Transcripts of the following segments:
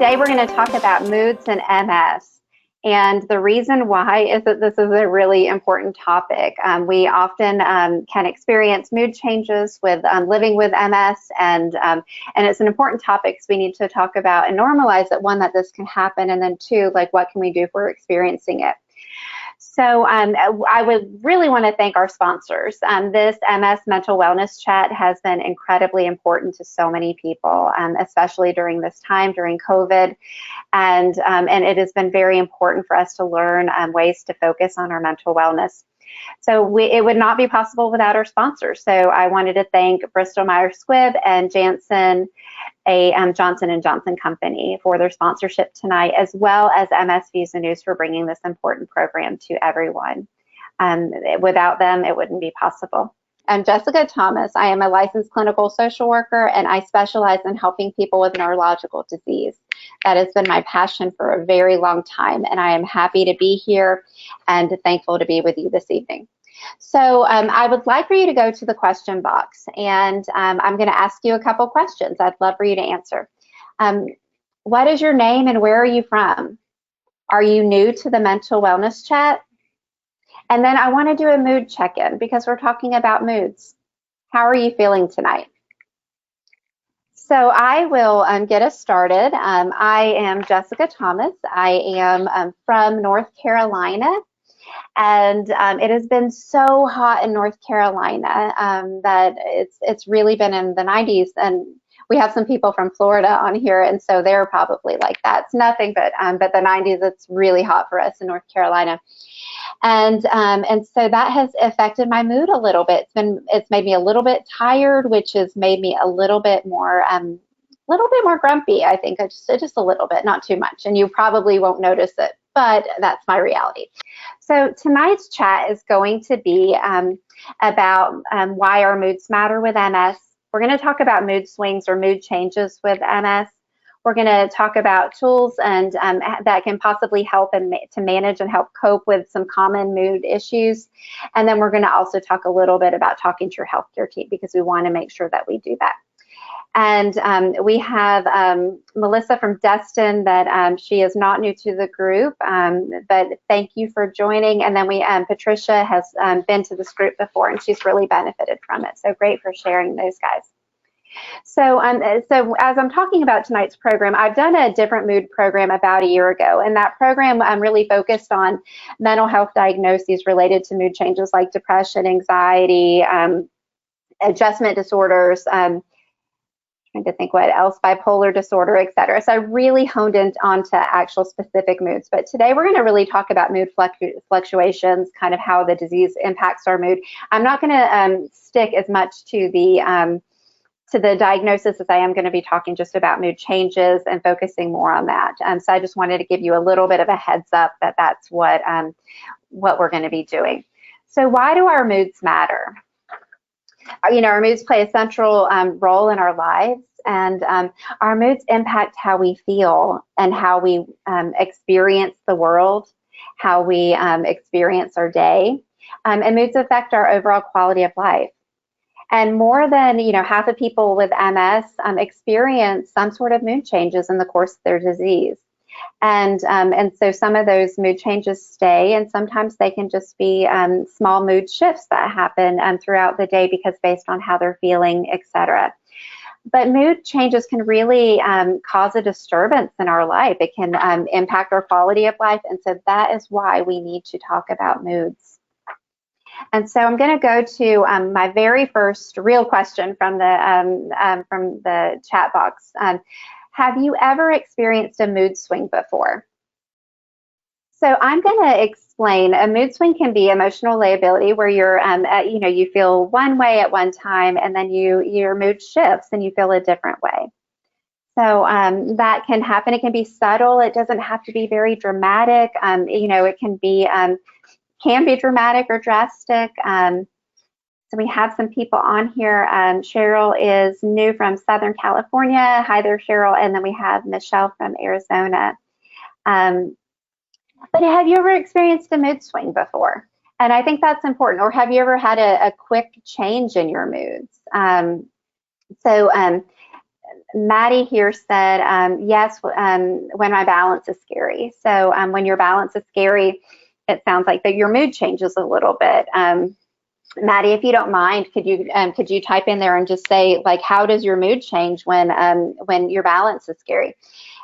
Today we're going to talk about moods and MS. And the reason why is that this is a really important topic. We often can experience mood changes with living with MS, and it's an important topic because we need to talk about and normalize that, one, that this can happen, and then two, like, what can we do if we're experiencing it? So I would really want to thank our sponsors. This MS Mental Wellness Chat has been incredibly important to so many people, especially during this time, during COVID. And it has been very important for us to learn ways to focus on our mental wellness. So it would not be possible without our sponsors. So I wanted to thank Bristol-Myers Squibb and Janssen, a Johnson & Johnson company, for their sponsorship tonight, as well as MS Views and News for bringing this important program to everyone. Without them, it wouldn't be possible. I'm Jessica Thomas. I am a licensed clinical social worker, and I specialize in helping people with neurological disease. That has been my passion for a very long time, and I am happy to be here and thankful to be with you this evening. So I would like for you to go to the question box, and I'm going to ask you a couple questions I'd love for you to answer. What is your name and where are you from? Are you new to the Mental Wellness Chat? And then I want to do a mood check-in because we're talking about moods. How are you feeling tonight? So I will get us started. I am Jessica Thomas. I am from North Carolina. And it has been so hot in North Carolina that it's really been in the 90s. And we have some people from Florida on here, and so they're probably like that. It's nothing but the 90s. It's really hot for us in North Carolina. And so that has affected my mood a little bit. It's made me a little bit tired, which has made me a little bit more grumpy. I think just a little bit, not too much. And you probably won't notice it, but that's my reality. So tonight's chat is going to be about why our moods matter with MS. We're going to talk about mood swings or mood changes with MS. We're going to talk about tools and that can possibly help to manage and help cope with some common mood issues. And then we're going to also talk a little bit about talking to your healthcare team, because we want to make sure that we do that. And we have Melissa from Destin, that she is not new to the group, but thank you for joining. And then Patricia has been to this group before, and she's really benefited from it. So great for sharing those guys. So as I'm talking about tonight's program, I've done a different mood program about a year ago, and that program really focused on mental health diagnoses related to mood changes like depression, anxiety, adjustment disorders, trying to think what else, bipolar disorder, etc. So I really honed in onto actual specific moods. But today we're going to really talk about mood fluctuations, kind of how the disease impacts our mood. I'm not going to stick as much to the diagnosis as I am going to be talking just about mood changes and focusing more on that. So I just wanted to give you a little bit of a heads up that that's what we're going to be doing. So why do our moods matter? Our moods play a central role in our lives, and our moods impact how we feel and how we experience the world, how we experience our day, and moods affect our overall quality of life. And more than half of people with MS experience some sort of mood changes in the course of their disease. And so some of those mood changes stay, and sometimes they can just be small mood shifts that happen throughout the day, because based on how they're feeling, etc. But mood changes can really cause a disturbance in our life. It can impact our quality of life, and so that is why we need to talk about moods. And so I'm going to go to my very first real question from the chat box. Have you ever experienced a mood swing before? So I'm going to explain. A mood swing can be emotional lability, where you're, you feel one way at one time, and then your mood shifts and you feel a different way. So that can happen. It can be subtle. It doesn't have to be very dramatic. It can be dramatic or drastic. So we have some people on here. Cheryl is new from Southern California. Hi there, Cheryl. And then we have Michelle from Arizona. But have you ever experienced a mood swing before? And I think that's important. Or have you ever had a quick change in your moods? Maddie here said, yes, when my balance is scary. So when your balance is scary, it sounds like that your mood changes a little bit. Maddie, if you don't mind, could you type in there and just say, like, how does your mood change when your balance is scary?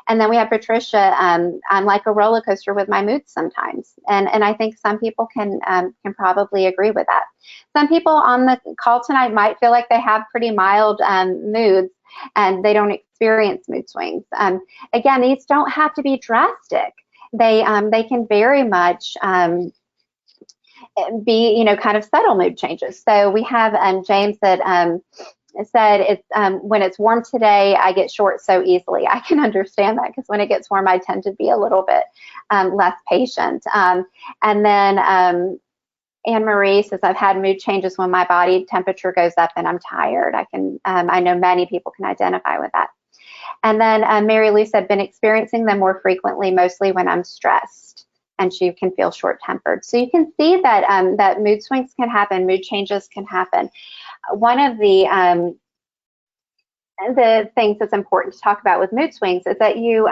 And then we have Patricia. I'm like a roller coaster with my moods sometimes, and I think some people can probably agree with that. Some people on the call tonight might feel like they have pretty mild moods, and they don't experience mood swings. Again, these don't have to be drastic. They can very much be, kind of subtle mood changes. So we have James that said it's when it's warm today, I get short so easily. I can understand that, because when it gets warm, I tend to be a little bit less patient. And then Anne Marie says, I've had mood changes when my body temperature goes up and I'm tired. I know many people can identify with that. And then Mary Lou said, been experiencing them more frequently, mostly when I'm stressed, and she can feel short-tempered. So you can see that that mood swings can happen, mood changes can happen. One of the things that's important to talk about with mood swings is that you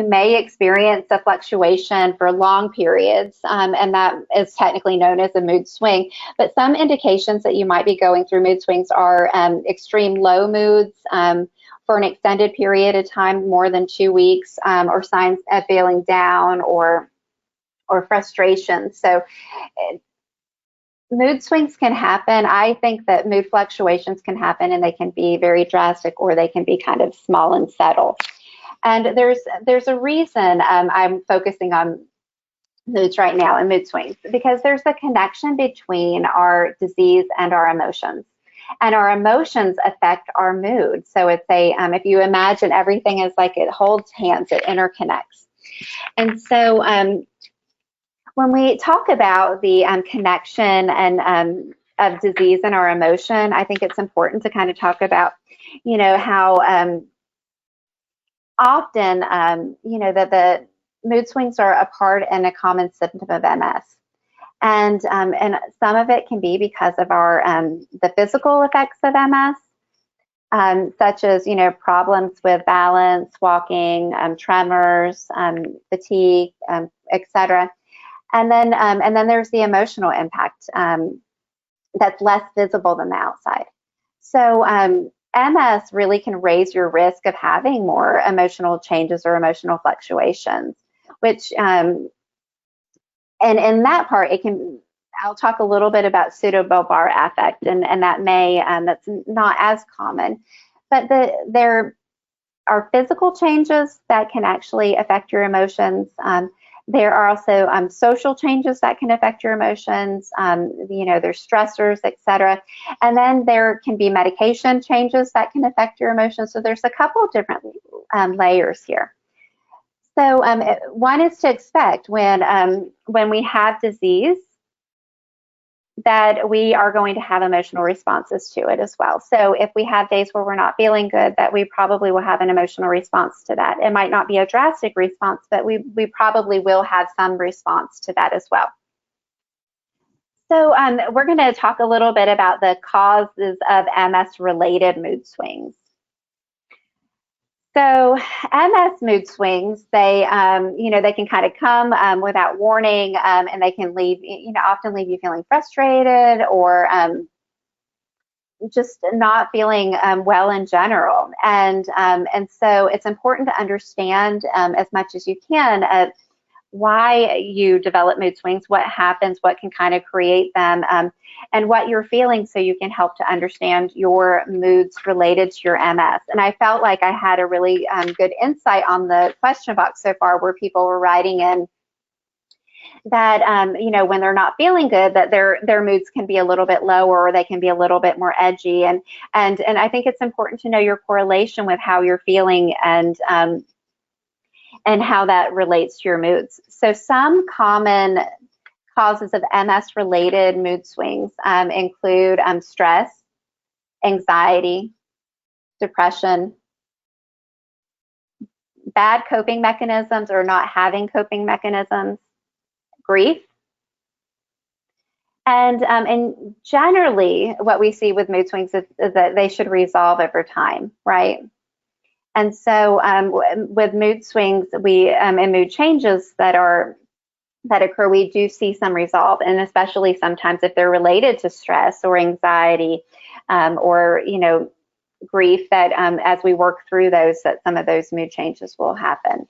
may experience a fluctuation for long periods, and that is technically known as a mood swing. But some indications that you might be going through mood swings are extreme low moods for an extended period of time, more than 2 weeks, or signs of feeling down or frustration. So mood swings can happen. I think that mood fluctuations can happen, and they can be very drastic, or they can be kind of small and subtle. And there's a reason I'm focusing on moods right now and mood swings, because there's a connection between our disease and our emotions. And our emotions affect our mood. So it's if you imagine everything as like it holds hands, it interconnects. And so when we talk about the connection and of disease and our emotion, I think it's important to kind of talk about, how often, that the mood swings are a part and a common symptom of MS. And some of it can be because of our the physical effects of MS, such as problems with balance, walking, tremors, fatigue, etc. And then there's the emotional impact that's less visible than the outside. So MS really can raise your risk of having more emotional changes or emotional fluctuations, which and in that part, I'll talk a little bit about pseudobulbar affect, and that that's not as common, but there are physical changes that can actually affect your emotions. There are also social changes that can affect your emotions. There's stressors, etc. And then there can be medication changes that can affect your emotions. So there's a couple of different layers here. So one is to expect when we have disease that we are going to have emotional responses to it as well. So if we have days where we're not feeling good, that we probably will have an emotional response to that. It might not be a drastic response, but we probably will have some response to that as well. So we're going to talk a little bit about the causes of MS-related mood swings. So MS mood swings, they can kind of come without warning, and they can often leave you feeling frustrated or just not feeling well in general. And so it's important to understand as much as you can why you develop mood swings, what happens, what can kind of create them, and what you're feeling, so you can help to understand your moods related to your MS. And I felt like I had a really good insight on the question box so far, where people were writing in that when they're not feeling good, that their moods can be a little bit lower, or they can be a little bit more edgy. And I think it's important to know your correlation with how you're feeling and how that relates to your moods. So some common causes of MS-related mood swings include stress, anxiety, depression, bad coping mechanisms or not having coping mechanisms, grief. And generally, what we see with mood swings is that they should resolve over time, right? And so with mood swings, and mood changes that occur, we do see some resolve, and especially sometimes if they're related to stress or anxiety, or grief, that as we work through those, that some of those mood changes will happen,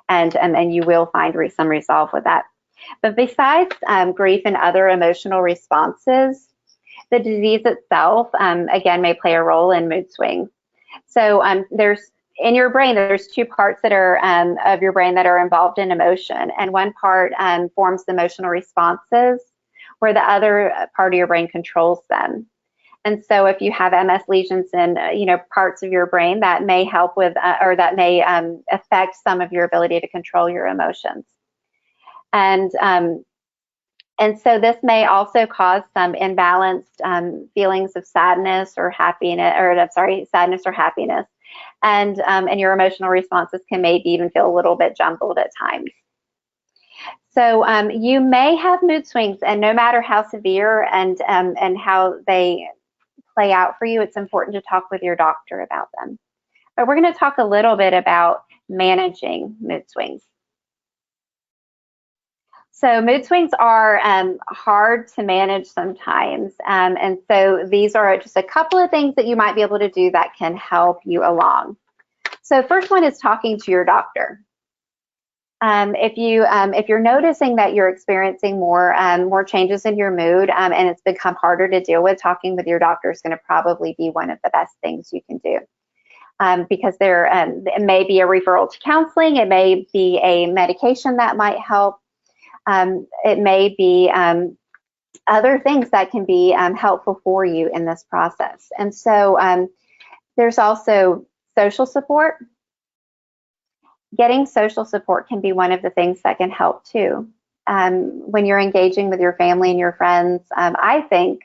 and you will find some resolve with that. But besides grief and other emotional responses, the disease itself, again, may play a role in mood swings. So in your brain, there's two parts that are of your brain that are involved in emotion, and one part forms the emotional responses, where the other part of your brain controls them. And so if you have MS lesions in parts of your brain, that may help with or that may affect some of your ability to control your emotions. And so this may also cause some imbalanced feelings of sadness or happiness, and your emotional responses can maybe even feel a little bit jumbled at times. So you may have mood swings, and no matter how severe and how they play out for you, it's important to talk with your doctor about them. But we're going to talk a little bit about managing mood swings. So mood swings are hard to manage sometimes, and so these are just a couple of things that you might be able to do that can help you along. So first one is talking to your doctor. If you're noticing that you're experiencing more changes in your mood, and it's become harder to deal with, talking with your doctor is going to probably be one of the best things you can do. Because it may be a referral to counseling, it may be a medication that might help, it may be other things that can be helpful for you in this process. And so there's also social support. Getting social support can be one of the things that can help too. When you're engaging with your family and your friends, I think,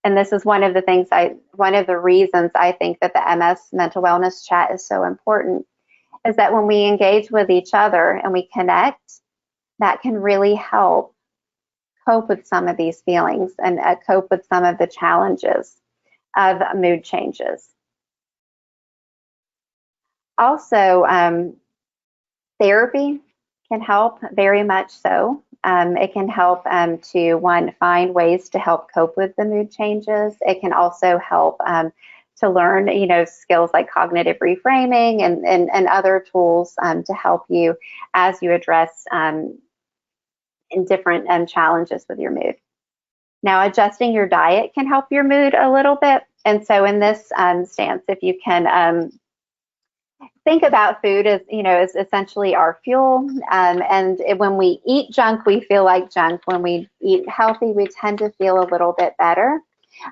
and this is one of the reasons I think that the MS mental wellness chat is so important, is that when we engage with each other and we connect, that can really help cope with some of these feelings and cope with some of the challenges of mood changes. Also, therapy can help very much so. It can help to, one, find ways to help cope with the mood changes. It can also help to learn, skills like cognitive reframing and other tools to help you as you address in different challenges with your mood. Now, adjusting your diet can help your mood a little bit. And so in this stance, if you can think about food as, as essentially our fuel. And when we eat junk, we feel like junk. When we eat healthy, we tend to feel a little bit better.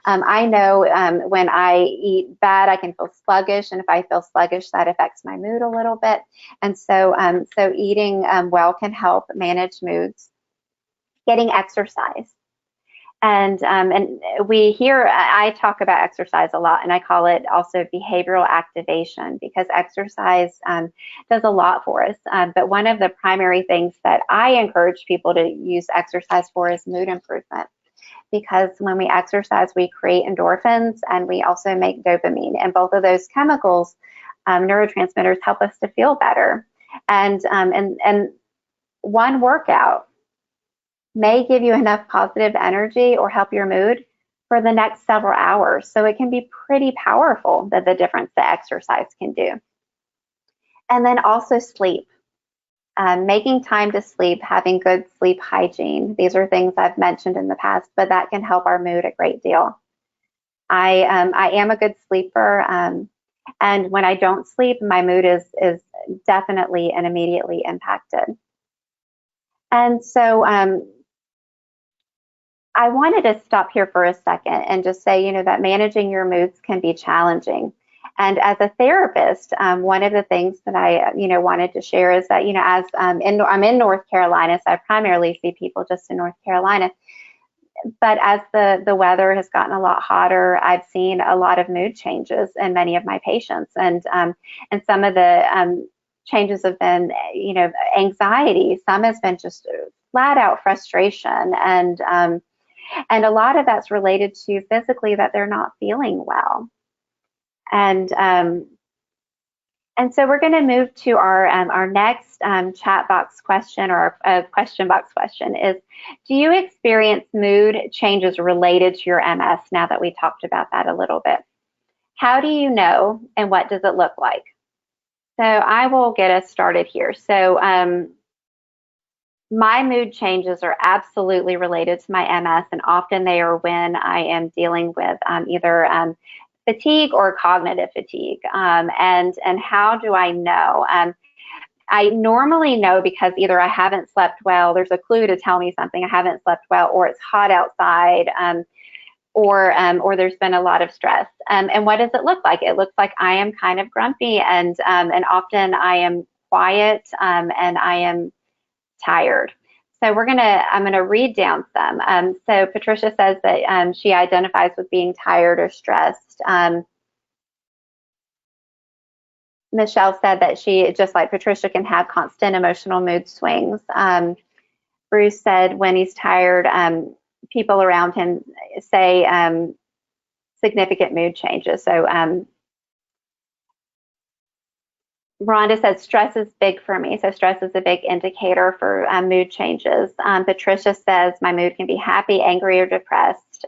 I know when I eat bad, I can feel sluggish. And if I feel sluggish, that affects my mood a little bit. And so, eating well can help manage moods. Getting exercise. And I talk about exercise a lot, and I call it also behavioral activation, because exercise does a lot for us. But one of the primary things that I encourage people to use exercise for is mood improvement, because when we exercise, we create endorphins and we also make dopamine, and both of those chemicals, neurotransmitters, help us to feel better. And one workout may give you enough positive energy or help your mood for the next several hours. So it can be pretty powerful, the difference that exercise can do. And then also sleep. Making time to sleep, having good sleep hygiene. These are things I've mentioned in the past, but that can help our mood a great deal. I am a good sleeper, and when I don't sleep, my mood is definitely and immediately impacted. And so I wanted to stop here for a second and just say, that managing your moods can be challenging. And as a therapist, one of the things that I, wanted to share is that, as I'm in North Carolina, so I primarily see people just in North Carolina. But as the weather has gotten a lot hotter, I've seen a lot of mood changes in many of my patients, and some of the changes have been, anxiety. Some has been just flat out frustration, and a lot of that's related to physically that they're not feeling well. And And so we're going to move to our next chat box question, or question box question is, do you experience mood changes related to your MS now that we talked about that a little bit? How do you know, and what does it look like? So I will get us started here. So my mood changes are absolutely related to my MS, and often they are when I am dealing with either fatigue or cognitive fatigue. And how do I know? I normally know because either I haven't slept well, there's a clue to tell me something, I haven't slept well, or it's hot outside, or there's been a lot of stress. And what does it look like? It looks like I am kind of grumpy, and often I am quiet, and I am tired. So I'm gonna read down some. So Patricia says that she identifies with being tired or stressed. Michelle said that she, just like Patricia, can have constant emotional mood swings. Bruce said when he's tired, people around him say significant mood changes. So Rhonda said stress is big for me. So stress is a big indicator for mood changes. Patricia says my mood can be happy, angry, or depressed.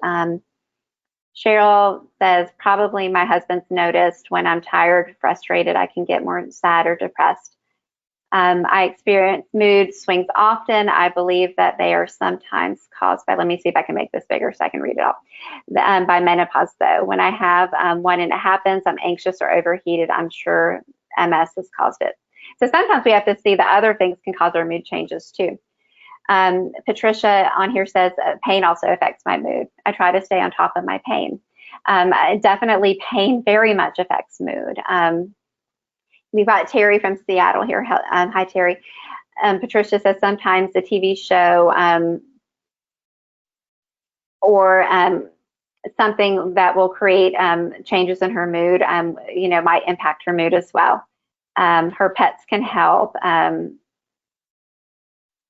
Cheryl says probably my husband's noticed when I'm tired, frustrated, I can get more sad or depressed. I experience mood swings often. I believe that they are sometimes caused by, let me see if I can make this bigger so I can read it all. By menopause, though. When I have one and it happens, I'm anxious or overheated. I'm sure MS has caused it. So sometimes we have to see that other things can cause our mood changes too. Patricia on here says pain also affects my mood. I try to stay on top of my pain. Definitely pain very much affects mood. We've got Terry from Seattle here. Hi, Terry. Patricia says sometimes the TV show or something that will create changes in her mood, might impact her mood as well. Her pets can help. And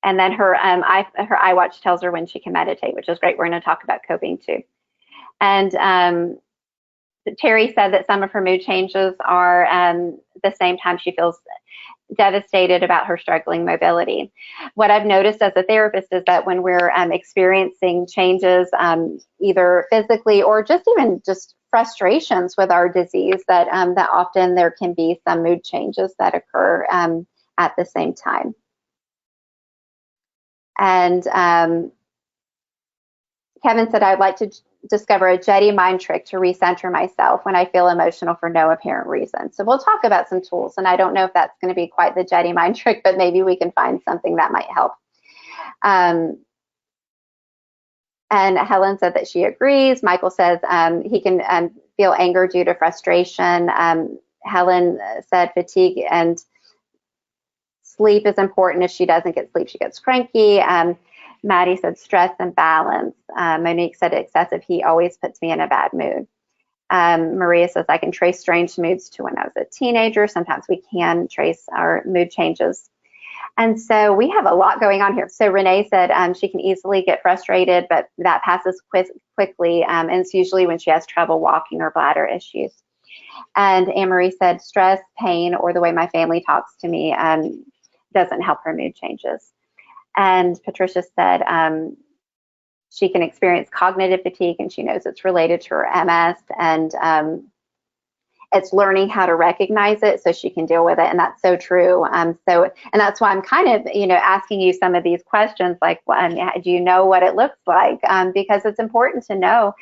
then her iWatch tells her when she can meditate, which is great. We're going to talk about coping too. And Terry said that some of her mood changes are the same time she feels devastated about her struggling mobility. What I've noticed as a therapist is that when we're experiencing changes, either physically or even just frustrations with our disease, that often there can be some mood changes that occur at the same time. And Kevin said, I'd like to discover a jetty mind trick to recenter myself when I feel emotional for no apparent reason. So we'll talk about some tools, and I don't know if that's going to be quite the jetty mind trick, but maybe we can find something that might help. And Helen said that she agrees. Michael says he can feel anger due to frustration. Helen said fatigue and sleep is important. If she doesn't get sleep, she gets cranky. Maddie said stress and balance. Monique said excessive heat always puts me in a bad mood. Maria says I can trace strange moods to when I was a teenager. Sometimes we can trace our mood changes. And so we have a lot going on here. So Renee said she can easily get frustrated, but that passes quickly. And it's usually when she has trouble walking or bladder issues. And Anne-Marie said stress, pain, or the way my family talks to me doesn't help her mood changes. And Patricia said she can experience cognitive fatigue, and she knows it's related to her MS, and it's learning how to recognize it so she can deal with it, and that's so true. And that's why I'm kind of, asking you some of these questions, like, do you know what it looks like? Because it's important to know,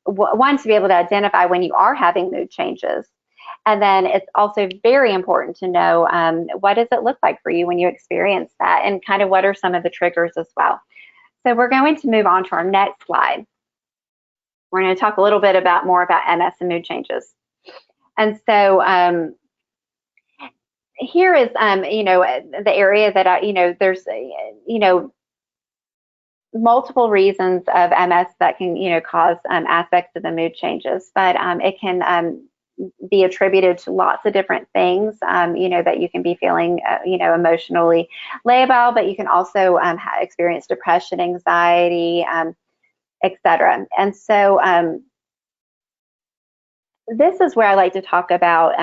one, to be able to identify when you are having mood changes. And then it's also very important to know what does it look like for you when you experience that, and kind of what are some of the triggers as well. So we're going to move on to our next slide. We're going to talk a little bit more about MS and mood changes. And so here is, the area that, there's, multiple reasons of MS that can, cause aspects of the mood changes, but it can be attributed to lots of different things, that you can be feeling, emotionally labile, but you can also experience depression, anxiety, etc. And so this is where I like to talk about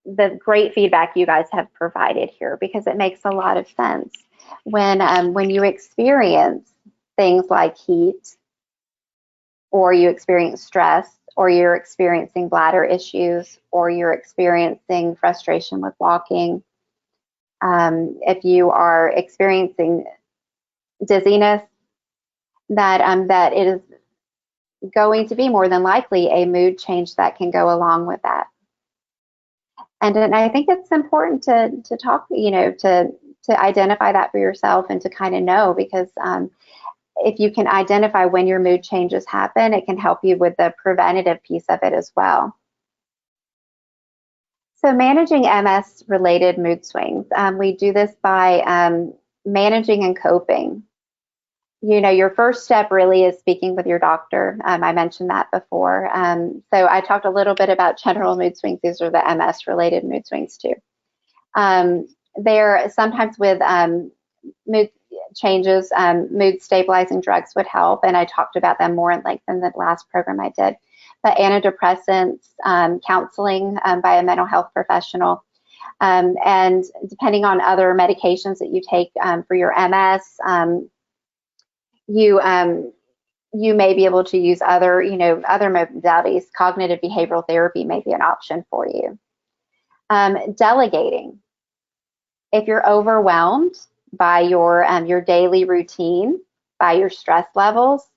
the great feedback you guys have provided here, because it makes a lot of sense. When you experience things like heat, or you experience stress, or you're experiencing bladder issues, or you're experiencing frustration with walking, if you are experiencing dizziness, that it is going to be more than likely a mood change that can go along with that. And I think it's important to talk, to identify that for yourself and to kind of know, because if you can identify when your mood changes happen, it can help you with the preventative piece of it as well. So managing MS-related mood swings, we do this by managing and coping. Your first step really is speaking with your doctor. I mentioned that before. So I talked a little bit about general mood swings. These are the MS-related mood swings too. They're sometimes with mood changes, mood stabilizing drugs would help, and I talked about them more in length in the last program I did. But antidepressants, counseling by a mental health professional, and depending on other medications that you take for your MS, you may be able to use other modalities. Cognitive behavioral therapy may be an option for you. Delegating. If you're overwhelmed by your daily routine, by your stress levels,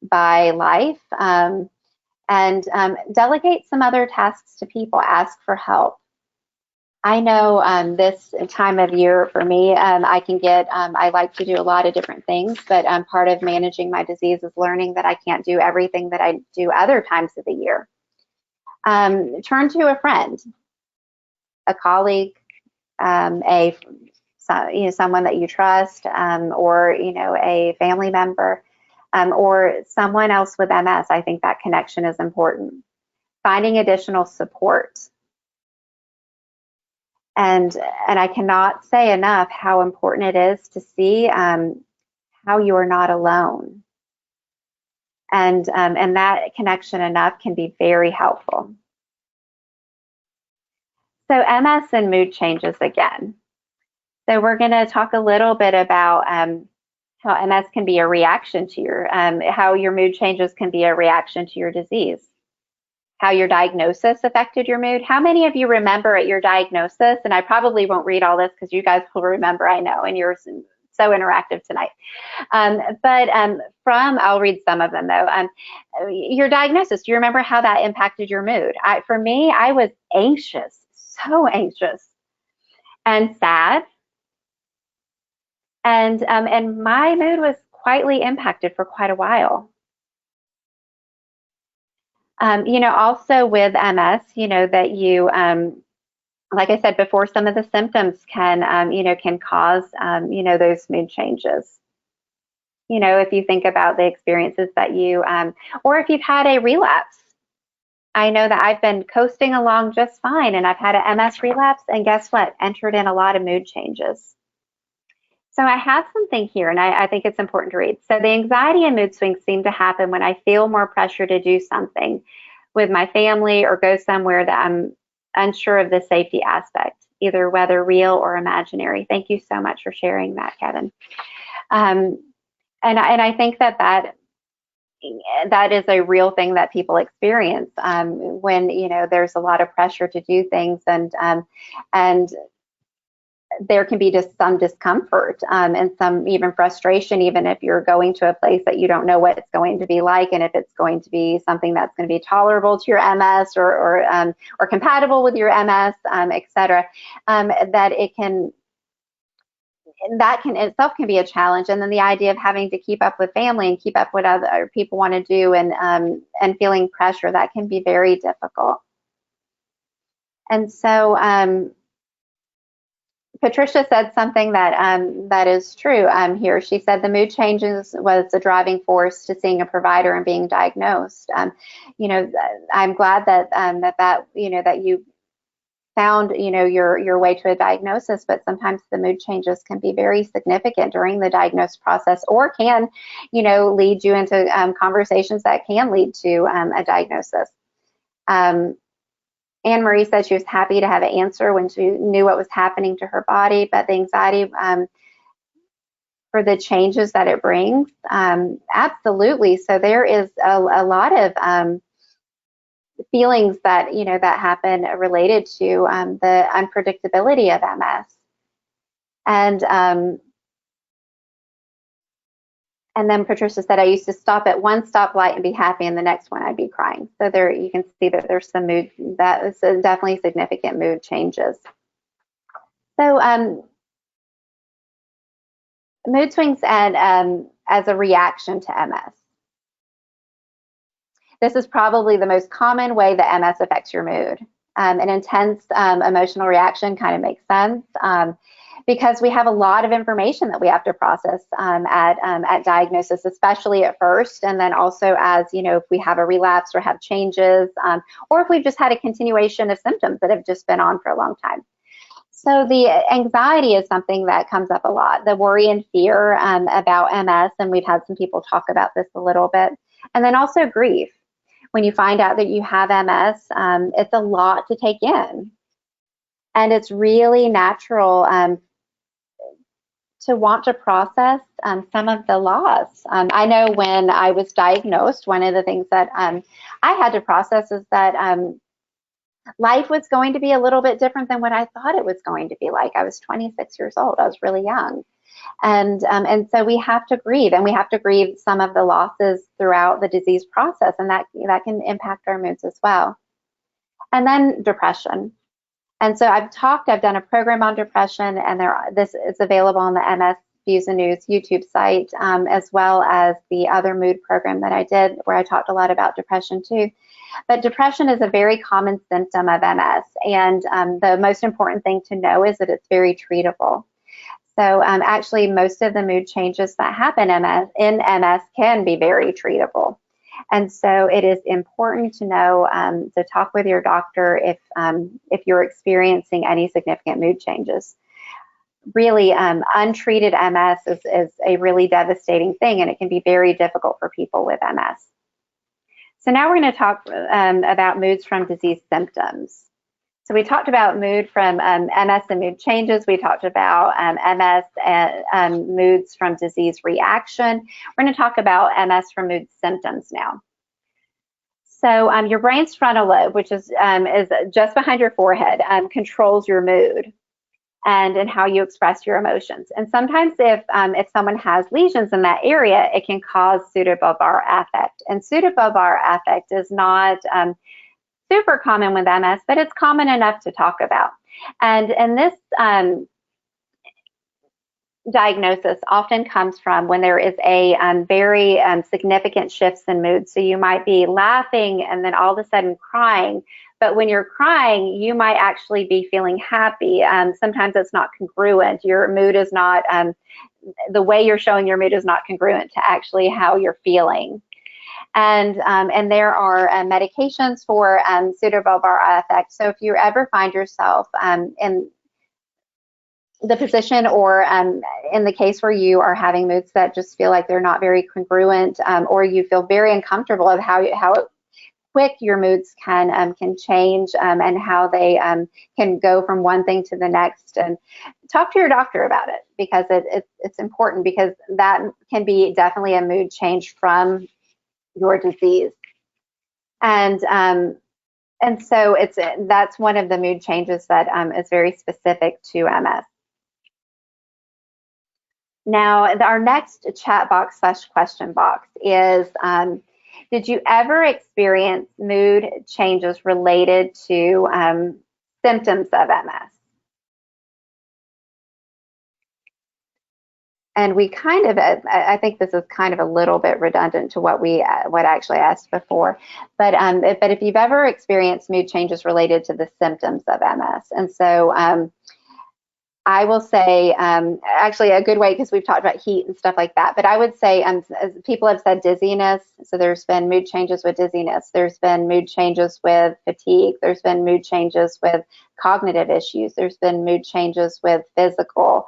by life, and delegate some other tasks to people. Ask for help. I know this time of year for me, I like to do a lot of different things, but part of managing my disease is learning that I can't do everything that I do other times of the year. Turn to a friend, a colleague, someone that you trust, or a family member, or someone else with MS. I think that connection is important. Finding additional support. And I cannot say enough how important it is to see how you are not alone. And that connection enough can be very helpful. So MS and mood changes again. So we're going to talk a little bit about how MS can be a reaction to how your mood changes can be a reaction to your disease. How your diagnosis affected your mood. How many of you remember at your diagnosis, and I probably won't read all this because you guys will remember, I know, and you're so interactive tonight. I'll read some of them though. Your diagnosis, do you remember how that impacted your mood? For me, I was anxious, so anxious and sad. And my mood was quietly impacted for quite a while. Also with MS, that you, like I said before, some of the symptoms can cause, those mood changes. If you think about the experiences that you, or if you've had a relapse. I know that I've been coasting along just fine, and I've had an MS relapse, and guess what? Entered in a lot of mood changes. So I have something here, and I think it's important to read. So the anxiety and mood swings seem to happen when I feel more pressure to do something with my family or go somewhere that I'm unsure of the safety aspect, either whether real or imaginary. Thank you so much for sharing that, Kevin. And I think that is a real thing that people experience when there's a lot of pressure to do things, and there can be just some discomfort and some even frustration, even if you're going to a place that you don't know what it's going to be like, and if it's going to be something that's going to be tolerable to your MS or compatible with your MS, etc. That can itself can be a challenge. And then the idea of having to keep up with family and keep up with what other people want to do, and feeling pressure, that can be very difficult. And so Patricia said something that is true here. She said the mood changes was the driving force to seeing a provider and being diagnosed. I'm glad that that you found, your way to a diagnosis, but sometimes the mood changes can be very significant during the diagnosis process, or can, lead you into conversations that can lead to a diagnosis. Anne Marie said she was happy to have an answer when she knew what was happening to her body, but the anxiety for the changes that it brings, absolutely. So there is a lot of feelings that that happen related to the unpredictability of MS, and then Patricia said, I used to stop at one stoplight and be happy, and the next one I'd be crying. So there you can see that there's some mood, that is definitely significant mood changes. So mood swings and as a reaction to MS. This is probably the most common way that MS affects your mood. An intense emotional reaction kind of makes sense because we have a lot of information that we have to process at diagnosis, especially at first, and then also as, if we have a relapse or have changes, or if we've just had a continuation of symptoms that have just been on for a long time. So the anxiety is something that comes up a lot, the worry and fear about MS, and we've had some people talk about this a little bit. And then also grief. When you find out that you have MS, it's a lot to take in. And it's really natural to want to process some of the loss. I know when I was diagnosed, one of the things that I had to process is that life was going to be a little bit different than what I thought it was going to be like. I was 26 years old. I was really young. And so we have to grieve, and we have to grieve some of the losses throughout the disease process, and that can impact our moods as well. And then depression. And so I've done a program on depression, and this is available on the MS Views and News YouTube site, as well as the other mood program that I did, where I talked a lot about depression too. But depression is a very common symptom of MS, and the most important thing to know is that it's very treatable. So actually, most of the mood changes that happen in MS can be very treatable. And so it is important to know to talk with your doctor if you're experiencing any significant mood changes. Really, untreated MS is a really devastating thing, and it can be very difficult for people with MS. So now we're going to talk about moods from disease symptoms. So we talked about mood from MS and mood changes. We talked about MS and moods from disease reaction. We're going to talk about MS from mood symptoms now. So your brain's frontal lobe, which is just behind your forehead, controls your mood and how you express your emotions. And sometimes if someone has lesions in that area, it can cause pseudobulbar affect. And pseudobulbar affect is not super common with MS, but it's common enough to talk about. And this diagnosis often comes from when there is a very significant shifts in mood. So you might be laughing and then all of a sudden crying. But when you're crying, you might actually be feeling happy. Sometimes it's not congruent. Your mood is not, the way you're showing your mood is not congruent to actually how you're feeling. And there are medications for pseudobulbar affect. So if you ever find yourself in the position or in the case where you are having moods that just feel like they're not very congruent, or you feel very uncomfortable of how quick your moods can change and how they can go from one thing to the next, and talk to your doctor about it, because it's important, because that can be definitely a mood change from your disease. And so that's one of the mood changes that is very specific to MS. Now, our next chat box / question box is, did you ever experience mood changes related to symptoms of MS? And we kind of, I think this is kind of a little bit redundant to what I actually asked before, but if you've ever experienced mood changes related to the symptoms of MS, and so I will say, actually a good way, because we've talked about heat and stuff like that, but I would say, as people have said, dizziness. So there's been mood changes with dizziness. There's been mood changes with fatigue. There's been mood changes with cognitive issues. There's been mood changes with physical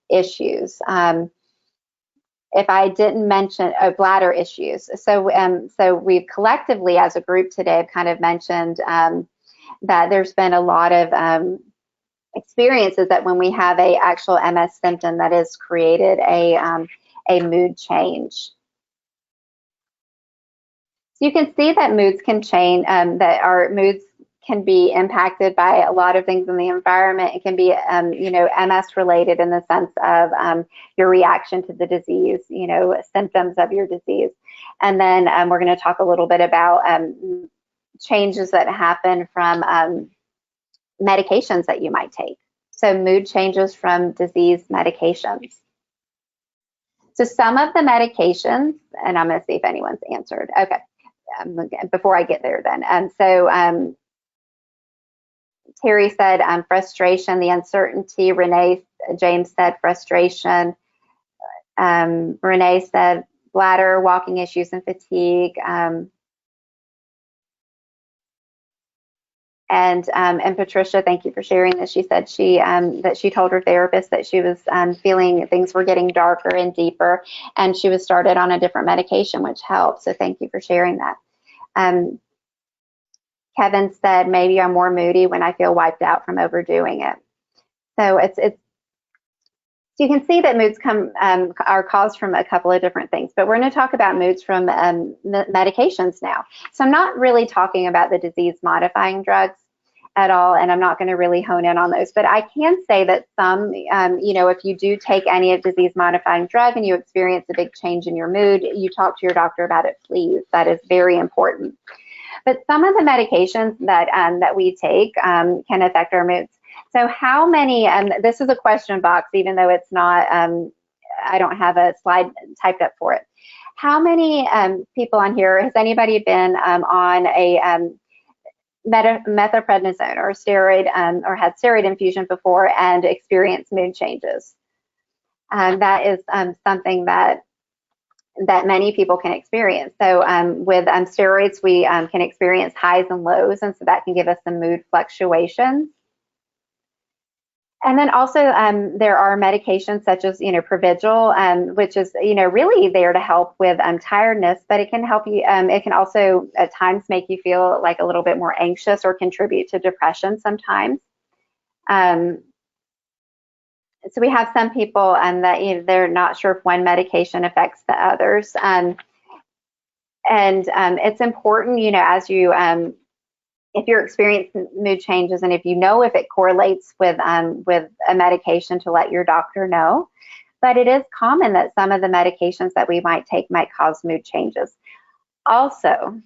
issues. If I didn't mention bladder issues. So we've collectively as a group today have kind of mentioned that there's been a lot of experiences that when we have a actual MS symptom that has created a mood change. So you can see that moods can change, that our moods can be impacted by a lot of things in the environment. It can be, MS related in the sense of your reaction to the disease, symptoms of your disease. And then we're going to talk a little bit about changes that happen from medications that you might take. So mood changes from disease medications. So some of the medications, and I'm going to see if anyone's answered. Okay, before I get there then. So Terry said frustration, the uncertainty. James said frustration. Renee said bladder, walking issues, and fatigue. And Patricia, thank you for sharing this. She said that she told her therapist that she was feeling things were getting darker and deeper, and she was started on a different medication, which helped. So thank you for sharing that. Kevin said maybe I'm more moody when I feel wiped out from overdoing it. So so you can see that moods are caused from a couple of different things, but we're going to talk about moods from medications now. So I'm not really talking about the disease-modifying drugs at all, and I'm not going to really hone in on those. But I can say that some, if you do take any disease-modifying drug and you experience a big change in your mood, you talk to your doctor about it, please. That is very important. But some of the medications that we take can affect our moods. So how many, this is a question box, even though it's not, I don't have a slide typed up for it. How many people on here, has anybody been on a methylprednisone or steroid, or had steroid infusion before and experienced mood changes? That is something that many people can experience. So with steroids, we can experience highs and lows, and so that can give us some mood fluctuations. And then also there are medications such as, Provigil, which is, really there to help with tiredness, but it can help you, it can also at times make you feel like a little bit more anxious or contribute to depression sometimes. So we have some people that, they're not sure if one medication affects the others. And it's important, as you, if you're experiencing mood changes and if you know if it correlates with a medication, to let your doctor know. But it is common that some of the medications that we might take might cause mood changes. Also,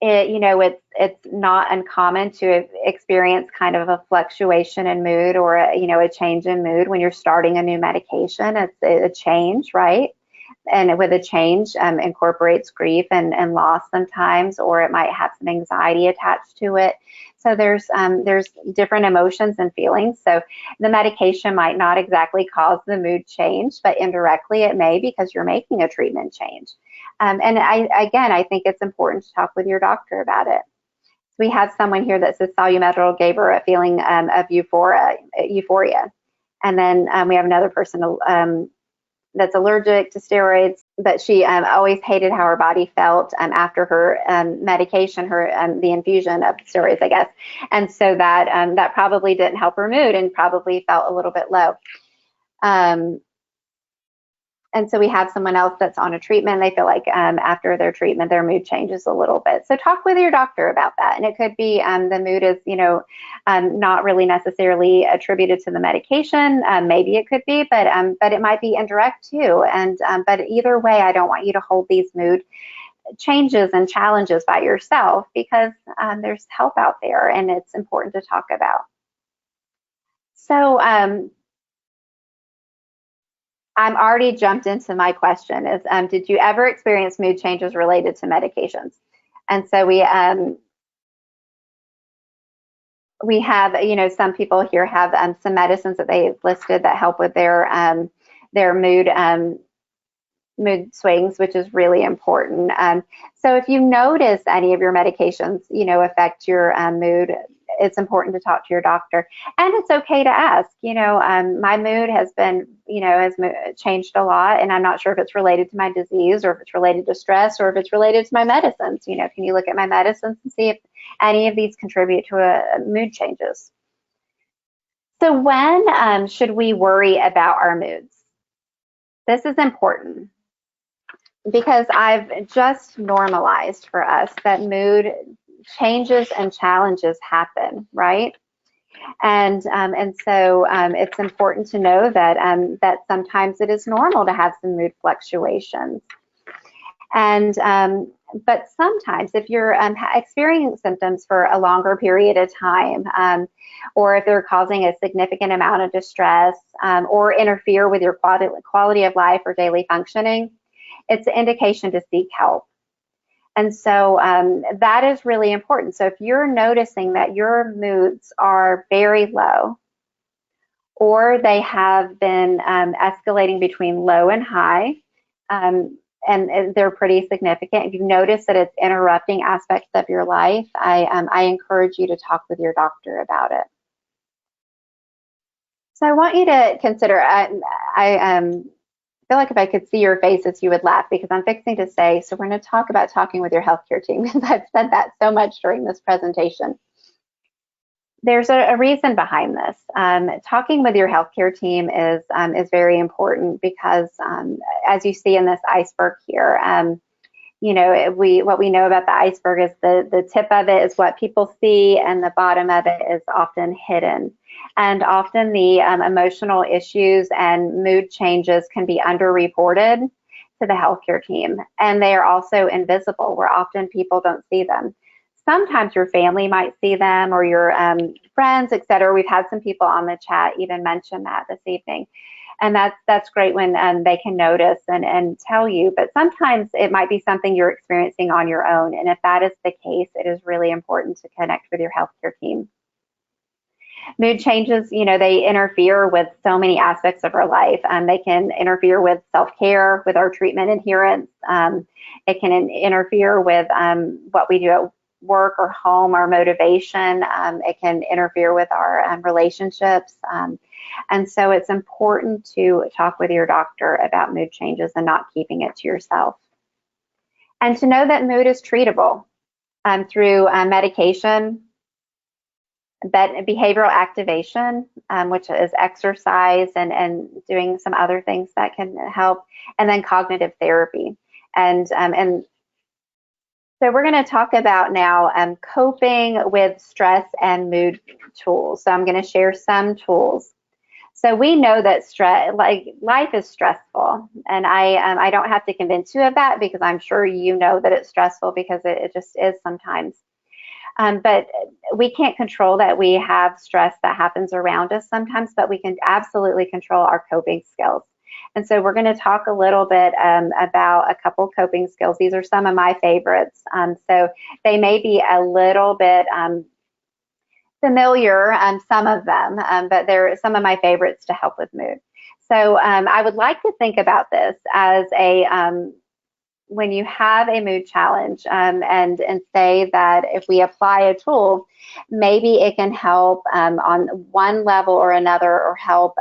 it's not uncommon to experience kind of a fluctuation in mood or a change in mood when you're starting a new medication. It's a change, right? And with a change incorporates grief and loss sometimes, or it might have some anxiety attached to it. So there's different emotions and feelings. So the medication might not exactly cause the mood change, but indirectly it may, because you're making a treatment change. And I think it's important to talk with your doctor about it. We have someone here that says Solumetrol gave her a feeling of euphoria. And then we have another person that's allergic to steroids, but she always hated how her body felt after her medication, the infusion of steroids, I guess. And so that probably didn't help her mood and probably felt a little bit low. And so we have someone else that's on a treatment. They feel like after their treatment, their mood changes a little bit. So talk with your doctor about that. And it could be the mood is, not really necessarily attributed to the medication. Maybe it could be, but it might be indirect too. And but either way, I don't want you to hold these mood changes and challenges by yourself, because there's help out there and it's important to talk about. So I'm already jumped into my question is, did you ever experience mood changes related to medications? And so we, We have, some people here have some medicines that they listed that help with their mood swings, which is really important. So if you notice any of your medications, affect your mood, it's important to talk to your doctor. And it's okay to ask, my mood has been, has changed a lot, and I'm not sure if it's related to my disease or if it's related to stress or if it's related to my medicines. Can you look at my medicines and see if any of these contribute to mood changes? So when should we worry about our moods? This is important, because I've just normalized for us that mood changes and challenges happen, right? And so it's important to know that that sometimes it is normal to have some mood fluctuations. And but sometimes if you're experiencing symptoms for a longer period of time, or if they're causing a significant amount of distress, or interfere with your quality of life or daily functioning, it's an indication to seek help. And so that is really important. So if you're noticing that your moods are very low, or they have been escalating between low and high, and they're pretty significant, if you notice that it's interrupting aspects of your life, I encourage you to talk with your doctor about it. So I want you to consider, I feel like if I could see your faces, you would laugh, because I'm fixing to say, so we're going to talk about talking with your healthcare team, because I've said that so much during this presentation. There's a reason behind this. Talking with your healthcare team is very important, because as you see in this iceberg here, what we know about the iceberg is the tip of it is what people see, and the bottom of it is often hidden. And often the emotional issues and mood changes can be underreported to the healthcare team, and they are also invisible, where often people don't see them. Sometimes your family might see them, or your friends, etc. We've had some people on the chat even mention that this evening. And that's great when they can notice and tell you. But sometimes it might be something you're experiencing on your own. And if that is the case, it is really important to connect with your healthcare team. Mood changes, they interfere with so many aspects of our life. They can interfere with self-care, with our treatment adherence. It can interfere with what we do at work or home, our motivation. It can interfere with our relationships. And so it's important to talk with your doctor about mood changes and not keeping it to yourself. And to know that mood is treatable through medication, behavioral activation, which is exercise and doing some other things that can help, and then cognitive therapy. And so we're going to talk about now coping with stress and mood tools. So I'm going to share some tools. So we know that stress, like life is stressful, and I don't have to convince you of that, because I'm sure you know that it's stressful, because it just is sometimes. But we can't control that we have stress that happens around us sometimes, but we can absolutely control our coping skills. And so we're going to talk a little bit about a couple coping skills. These are some of my favorites. So they may be a little bit familiar, some of them, but they're some of my favorites to help with mood. So I would like to think about this as when you have a mood challenge, and say that if we apply a tool, maybe it can help on one level or another, or help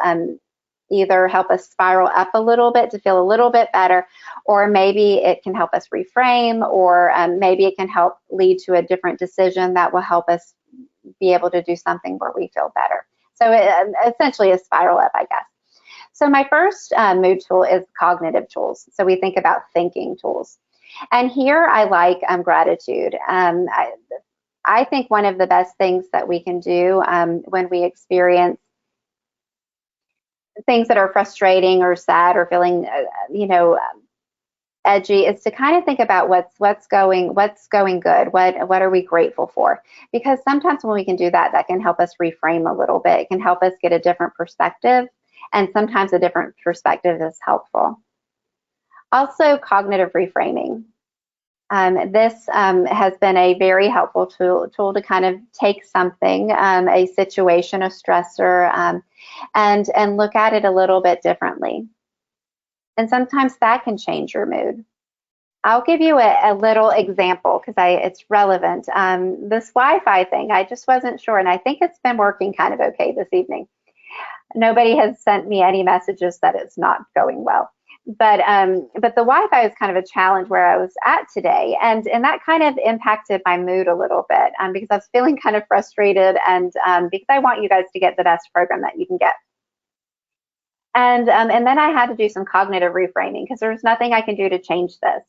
either help us spiral up a little bit to feel a little bit better, or maybe it can help us reframe, or maybe it can help lead to a different decision that will help us be able to do something where we feel better. So essentially a spiral up, I guess. So my first mood tool is cognitive tools. So we think about thinking tools. And here I like gratitude. I think one of the best things that we can do when we experience things that are frustrating or sad or feeling, edgy, is to kind of think about what's going good. What are we grateful for? Because sometimes when we can do that, that can help us reframe a little bit. It can help us get a different perspective, and sometimes a different perspective is helpful. Also, cognitive reframing. This has been a very helpful tool to kind of take something, a situation, a stressor, and look at it a little bit differently. And sometimes that can change your mood. I'll give you a little example because it's relevant. This Wi-Fi thing, I just wasn't sure, and I think it's been working kind of okay this evening. Nobody has sent me any messages that it's not going well. But the Wi-Fi is kind of a challenge where I was at today, and that kind of impacted my mood a little bit because I was feeling kind of frustrated, and because I want you guys to get the best program that you can get. And then I had to do some cognitive reframing because there was nothing I can do to change this.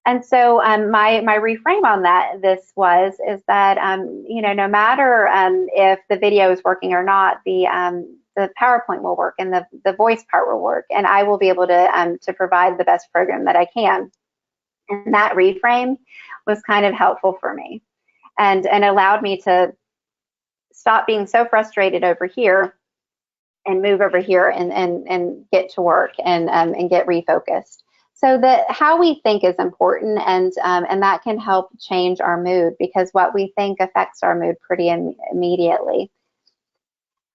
And so my reframe on this is that no matter if the video is working or not, the PowerPoint will work and the voice part will work, and I will be able to provide the best program that I can. And that reframe was kind of helpful for me, and allowed me to stop being so frustrated over here and move over here and get to work and get refocused. So that how we think is important, and that can help change our mood because what we think affects our mood pretty immediately.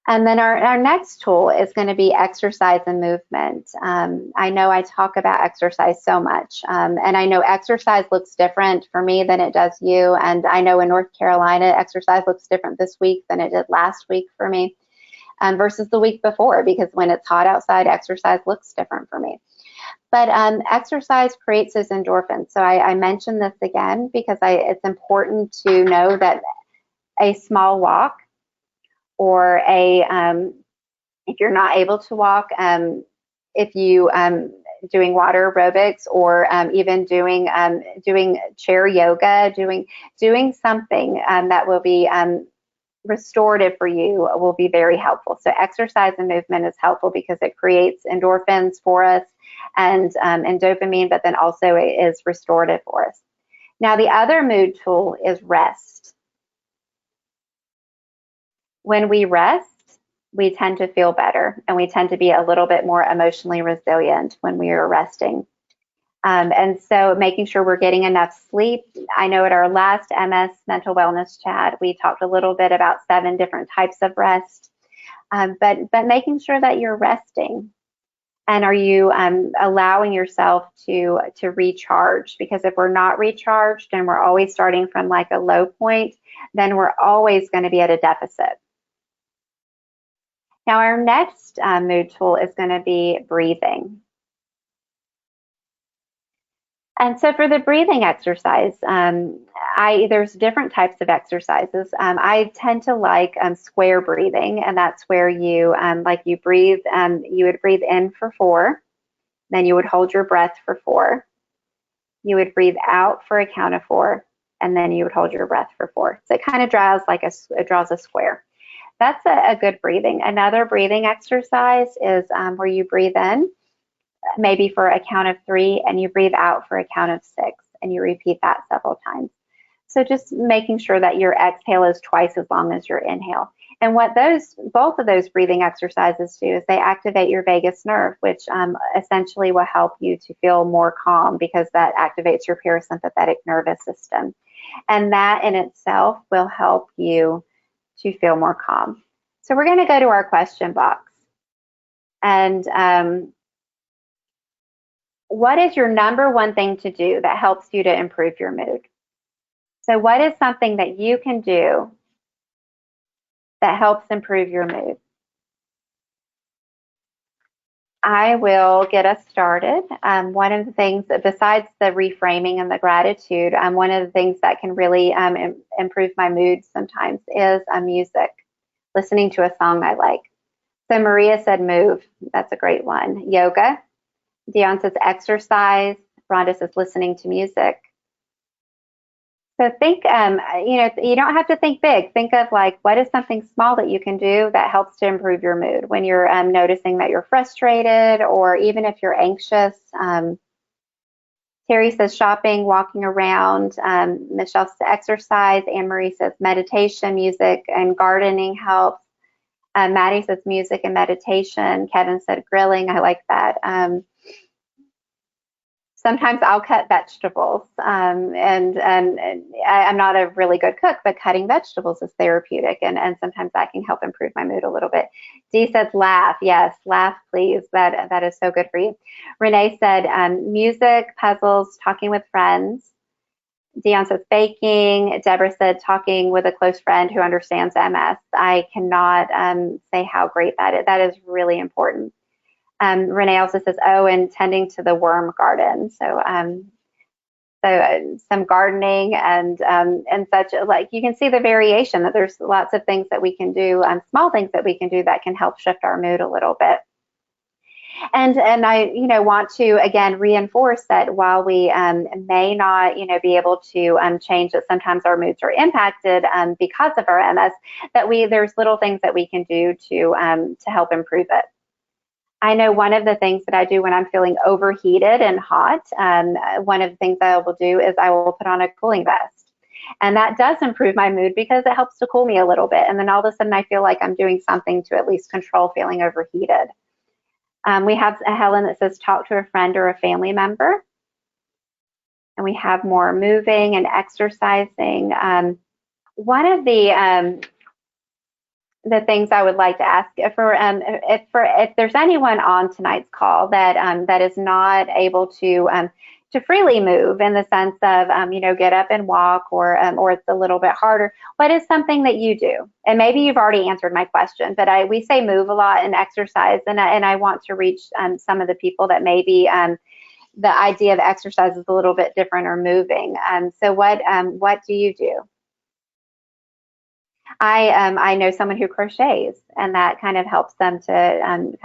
And then our next tool is going to be exercise and movement. I know I talk about exercise so much, and I know exercise looks different for me than it does you. And I know in North Carolina, exercise looks different this week than it did last week for me versus the week before, because when it's hot outside, exercise looks different for me. But exercise creates those endorphins. So I mentioned this again because it's important to know that a small walk or if you're not able to walk, if you doing water aerobics or even doing chair yoga, doing something that will be restorative for you will be very helpful. So exercise and movement is helpful because it creates endorphins for us and dopamine, but then also it is restorative for us. Now the other mood tool is rest. When we rest, we tend to feel better and we tend to be a little bit more emotionally resilient when we are resting. And so making sure we're getting enough sleep. I know at our last MS mental wellness chat, we talked a little bit about 7 different types of rest, but making sure that you're resting. And are you allowing yourself to recharge? Because if we're not recharged and we're always starting from like a low point, then we're always going to be at a deficit. Now our next mood tool is going to be breathing. And so for the breathing exercise, there's different types of exercises. I tend to like square breathing, and that's where you you breathe. You would breathe in for 4, then you would hold your breath for 4. You would breathe out for a count of 4, and then you would hold your breath for 4. So it kind of draws a square. That's a good breathing. Another breathing exercise is where you breathe in, maybe for a count of 3, and you breathe out for a count of 6, and you repeat that several times. So just making sure that your exhale is twice as long as your inhale. And what both of those breathing exercises do is they activate your vagus nerve, which essentially will help you to feel more calm because that activates your parasympathetic nervous system. And that in itself will help you to feel more calm. So we're going to go to our question box. And what is your number one thing to do that helps you to improve your mood? So what is something that you can do that helps improve your mood? I will get us started. One of the things, besides the reframing and the gratitude, one of the things that can really improve my mood sometimes is music, listening to a song I like. So Maria said move. That's a great one. Yoga. Dion says exercise. Rhonda says listening to music. So think, you don't have to think big. Think of like, what is something small that you can do that helps to improve your mood when you're noticing that you're frustrated or even if you're anxious. Terry says shopping, walking around. Michelle says exercise. Anne Marie says meditation, music, and gardening helps. Maddie says music and meditation. Kevin said grilling. I like that. Sometimes I'll cut vegetables, and I'm not a really good cook, but cutting vegetables is therapeutic, and sometimes that can help improve my mood a little bit. Dee says laugh. Yes, laugh, please. That is so good for you. Renee said music, puzzles, talking with friends. Dion says baking. Deborah said talking with a close friend who understands MS. I cannot say how great that is. That is really important. Renee also says, oh, and tending to the worm garden. So some gardening and such, like you can see the variation, that there's lots of things that we can do, small things that we can do that can help shift our mood a little bit. And I, want to again reinforce that while we may not, be able to change that, sometimes our moods are impacted because of our MS. That there's little things that we can do to help improve it. I know one of the things that I do when I'm feeling overheated and hot, one of the things I will do is I will put on a cooling vest. And that does improve my mood because it helps to cool me a little bit. And then all of a sudden I feel like I'm doing something to at least control feeling overheated. We have a Helen that says talk to a friend or a family member. And we have more moving and exercising. One of the things I would like to ask if there's anyone on tonight's call that is not able to freely move, in the sense of get up and walk, or it's a little bit harder. What is something that you do? And maybe you've already answered my question, but we say move a lot and exercise, and I want to reach some of the people that maybe the idea of exercise is a little bit different, or moving. So what do you do? I know someone who crochets, and that kind of helps them to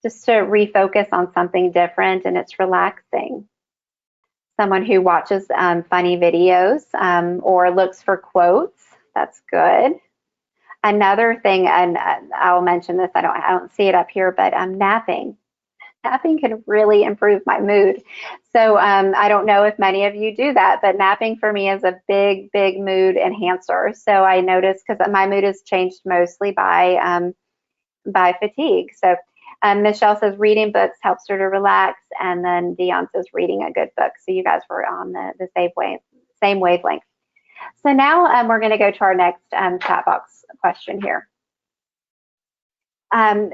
just to refocus on something different, and it's relaxing. Someone who watches funny videos or looks for quotes, that's good. Another thing, and I'll mention this, I don't see it up here, but napping. Napping can really improve my mood. So I don't know if many of you do that, but napping for me is a big, big mood enhancer. So I notice, because my mood has changed mostly by fatigue. So Michelle says reading books helps her to relax, and then Dion says reading a good book. So you guys were on the same wavelength. So now we're going to go to our next chat box question here.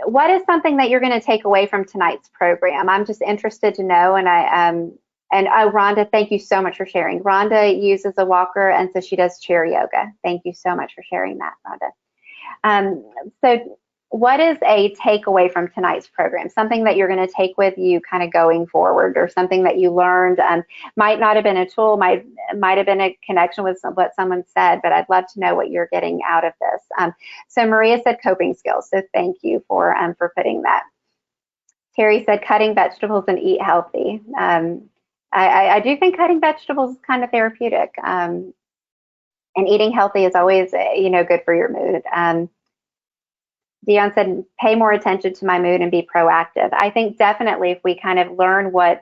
What is something that you're going to take away from tonight's program? I'm just interested to know. And Rhonda, thank you so much for sharing. Rhonda uses a walker, and so she does chair yoga. Thank you so much for sharing that, Rhonda. So what is a takeaway from tonight's program? Something that you're going to take with you kind of going forward, or something that you learned. Might not have been a tool, might have been a connection with what someone said, but I'd love to know what you're getting out of this. So Maria said coping skills, so thank you for putting that. Terry said cutting vegetables and eat healthy. I do think cutting vegetables is kind of therapeutic, and eating healthy is always good for your mood. Dion said, pay more attention to my mood and be proactive. I think definitely if we kind of learn what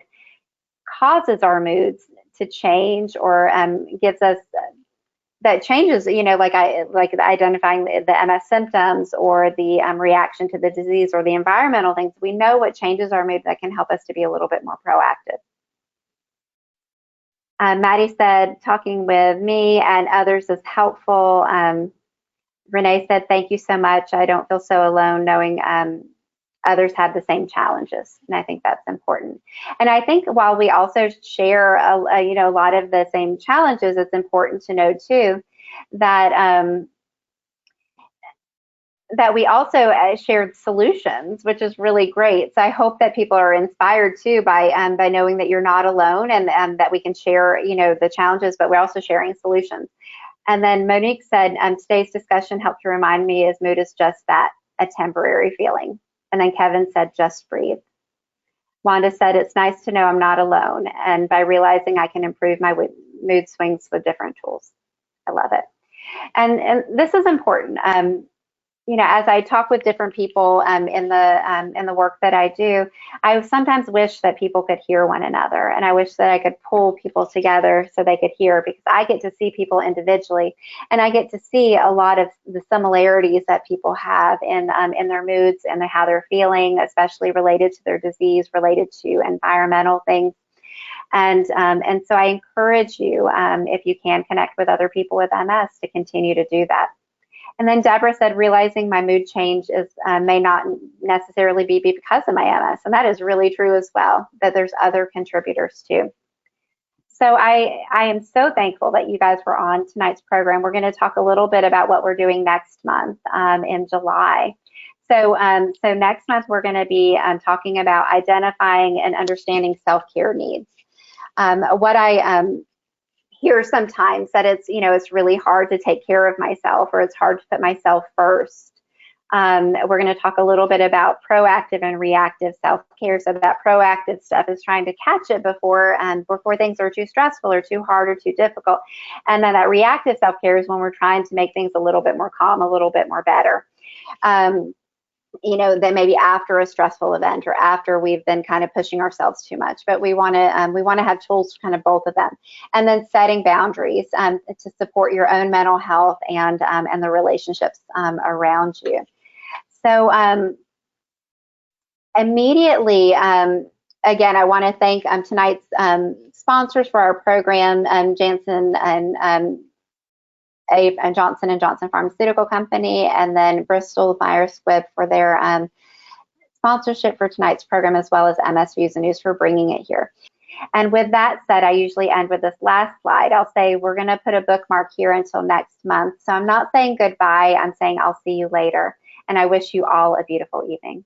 causes our moods to change, or gives us that changes, like identifying the MS symptoms, or the reaction to the disease, or the environmental things, we know what changes our mood that can help us to be a little bit more proactive. Maddie said, talking with me and others is helpful. Renee said, thank you so much. I don't feel so alone knowing others have the same challenges. And I think that's important. And I think while we also share, a lot of the same challenges, it's important to know too, that that we also shared solutions, which is really great. So I hope that people are inspired too by knowing that you're not alone, and that we can share, the challenges, but we're also sharing solutions. And then Monique said, today's discussion helped to remind me as mood is just that, a temporary feeling. And then Kevin said, just breathe. Wanda said, it's nice to know I'm not alone, and by realizing I can improve my mood swings with different tools. I love it. And this is important. as I talk with different people in the work that I do, I sometimes wish that people could hear one another, and I wish that I could pull people together so they could hear, because I get to see people individually, and I get to see a lot of the similarities that people have in their moods and how they're feeling, especially related to their disease, related to environmental things. And so I encourage you, if you can, connect with other people with MS to continue to do that. And then Deborah said, realizing my mood change is may not necessarily be because of my MS. And that is really true as well, that there's other contributors too. So I am so thankful that you guys were on tonight's program. We're going to talk a little bit about what we're doing next month in July. So next month, we're going to be talking about identifying and understanding self-care needs. What I hear sometimes that it's really hard to take care of myself, or it's hard to put myself first. We're going to talk a little bit about proactive and reactive self-care. So that proactive stuff is trying to catch it before things are too stressful or too hard or too difficult. And then that reactive self-care is when we're trying to make things a little bit more calm, a little bit more better. Then maybe after a stressful event, or after we've been kind of pushing ourselves too much. But we want to have tools for kind of both of them, and then setting boundaries to support your own mental health and the relationships around you. So immediately, again, I want to thank tonight's sponsors for our program, Janssen and Johnson & Johnson Pharmaceutical Company, and then Bristol-Myers Squibb for their sponsorship for tonight's program, as well as MS Views and News for bringing it here. And with that said, I usually end with this last slide. I'll say we're going to put a bookmark here until next month. So I'm not saying goodbye, I'm saying I'll see you later. And I wish you all a beautiful evening.